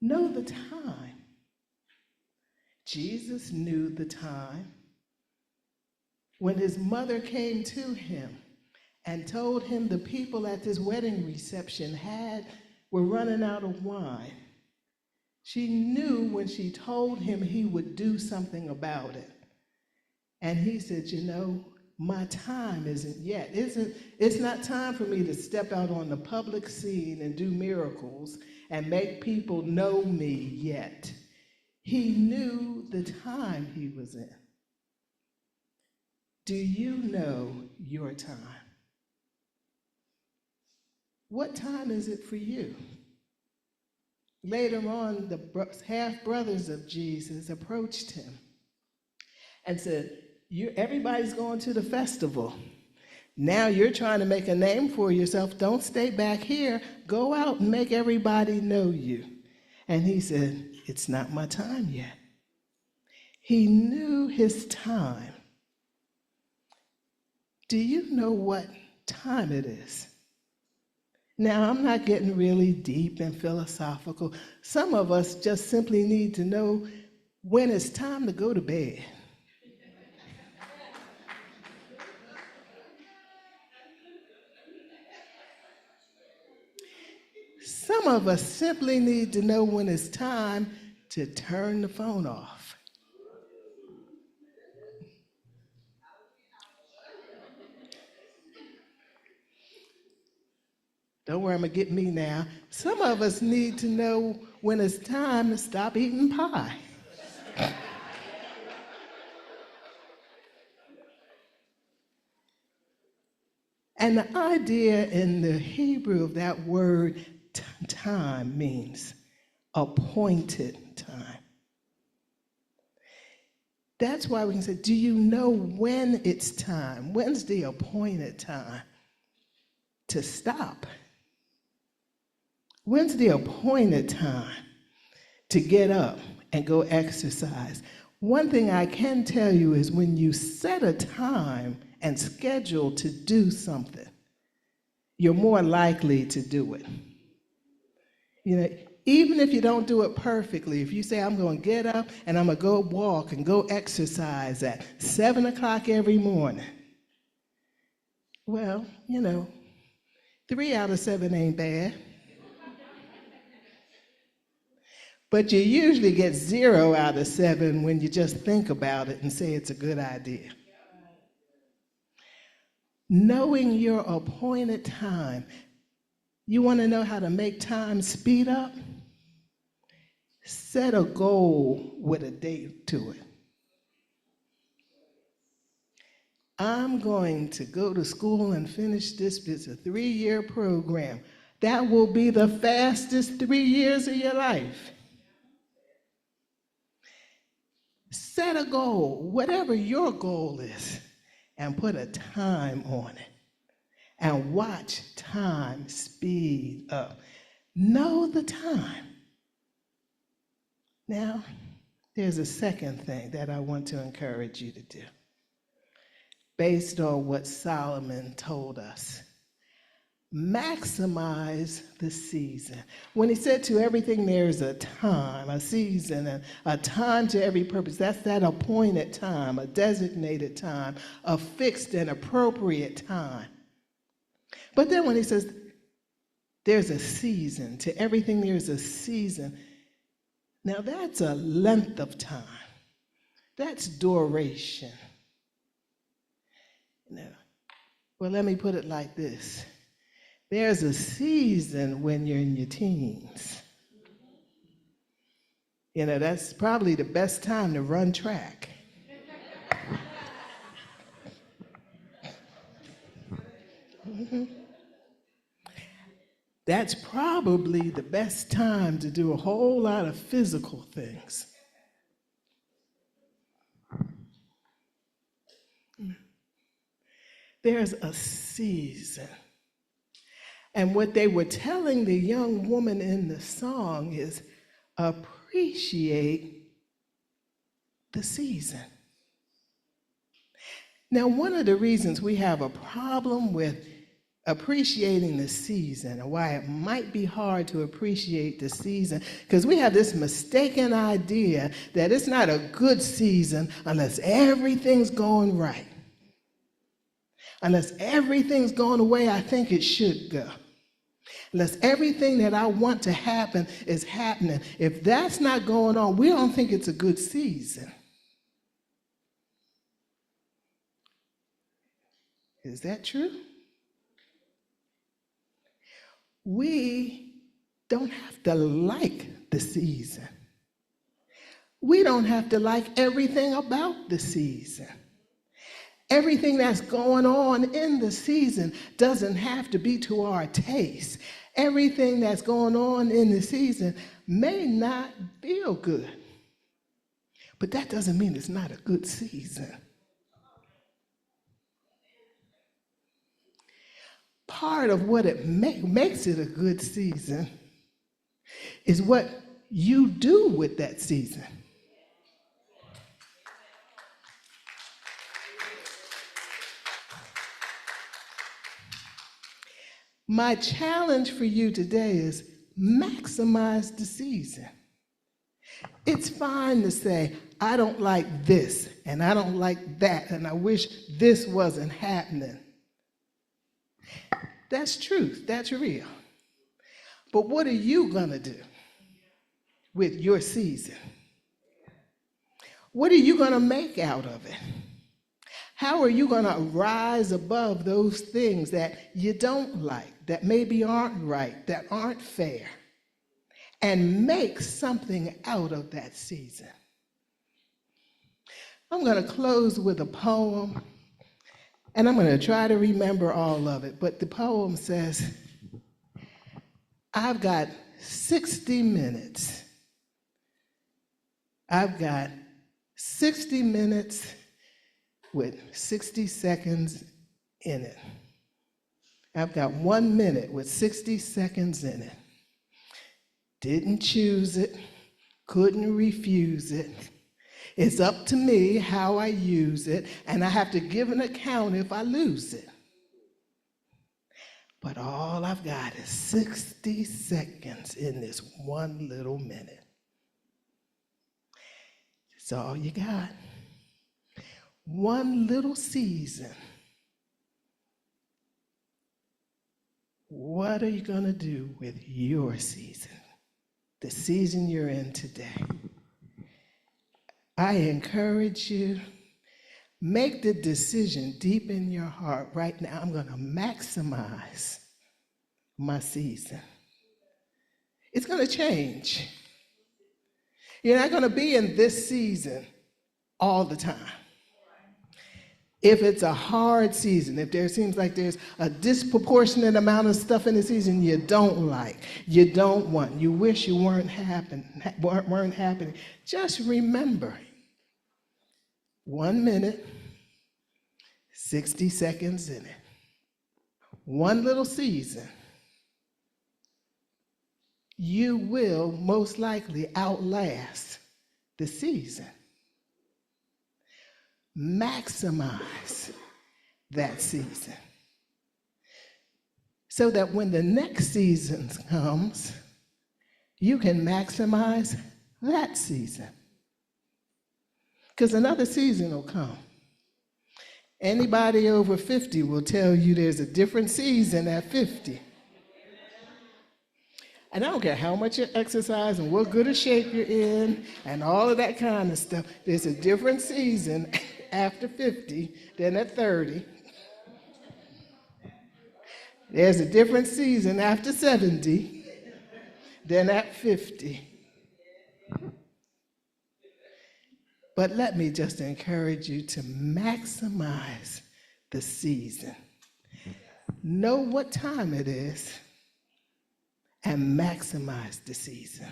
Know the time. Jesus knew the time when his mother came to him and told him the people at this wedding reception were running out of wine. She knew when she told him he would do something about it. And he said, my time isn't yet. It's not time for me to step out on the public scene and do miracles and make people know me yet. He knew the time he was in. Do you know your time? What time is it for you? Later on, the half-brothers of Jesus approached him and said, everybody's going to the festival. Now you're trying to make a name for yourself. Don't stay back here. Go out and make everybody know you. And he said, it's not my time yet. He knew his time. Do you know what time it is? Now, I'm not getting really deep and philosophical. Some of us just simply need to know when it's time to go to bed. Some of us simply need to know when it's time to turn the phone off. Don't worry, I'm gonna get me now. Some of us need to know when it's time to stop eating pie. And the idea in the Hebrew of that word time means appointed time. That's why we can say, do you know when it's time? When's the appointed time to stop? When's the appointed time to get up and go exercise? One thing I can tell you is when you set a time and schedule to do something, you're more likely to do it. Even if you don't do it perfectly, if you say, I'm going to get up and I'm going to go walk and go exercise at 7 o'clock every morning, well, 3 out of 7 ain't bad. But you usually get 0 out of 7 when you just think about it and say it's a good idea. Knowing your appointed time. You want to know how to make time speed up? Set a goal with a date to it. I'm going to go to school and finish this. It's a 3-year program. That will be the fastest 3 years of your life. Set a goal, whatever your goal is, and put a time on it. And watch time speed up. Know the time. Now, there's a second thing that I want to encourage you to do, based on what Solomon told us. Maximize the season. When he said to everything there's a time, a season, and a time to every purpose, that's that appointed time, a designated time, a fixed and appropriate time. But then when he says there's a season, to everything there's a season, now that's a length of time. That's duration. Well, let me put it like this. There's a season when you're in your teens. That's probably the best time to run track. That's probably the best time to do a whole lot of physical things. There's a season. And what they were telling the young woman in the song is appreciate the season. Now, one of the reasons we have a problem with appreciating the season and why it might be hard to appreciate the season, because we have this mistaken idea that it's not a good season unless everything's going right, unless everything's going the way I think it should go, unless everything that I want to happen is happening. If that's not going on, we don't think it's a good season. Is that true? We don't have to like the season. We don't have to like everything about the season. Everything that's going on in the season doesn't have to be to our taste. Everything that's going on in the season may not feel good, but that doesn't mean it's not a good season. Part of what it makes it a good season is what you do with that season. My challenge for you today is maximize the season. It's fine to say, I don't like this, and I don't like that, and I wish this wasn't happening. That's truth, that's real. But what are you gonna do with your season? What are you gonna make out of it? How are you gonna rise above those things that you don't like, that maybe aren't right, that aren't fair, and make something out of that season? I'm gonna close with a poem. And I'm going to try to remember all of it. But the poem says, I've got 60 minutes. I've got 60 minutes with 60 seconds in it. I've got 1 minute with 60 seconds in it. Didn't choose it, couldn't refuse it. It's up to me how I use it, and I have to give an account if I lose it. But all I've got is 60 seconds in this 1 little minute. It's all you got. 1 little season. What are you going to do with your season? The season you're in today. I encourage you, make the decision deep in your heart right now. I'm going to maximize my season. It's going to change. You're not going to be in this season all the time. If it's a hard season, if there seems like there's a disproportionate amount of stuff in the season you don't like, you don't want, you wish you weren't happening, just remember, 1 minute, 60 seconds in it. 1 little season. You will most likely outlast the season. Maximize that season so that when the next season comes, you can maximize that season. Because another season will come. Anybody over 50 will tell you there's a different season at 50. And I don't care how much you exercise and what good a shape you're in and all of that kind of stuff. There's a different season after 50 than at 30. There's a different season after 70 than at 50. But let me just encourage you to maximize the season. Know what time it is and maximize the season.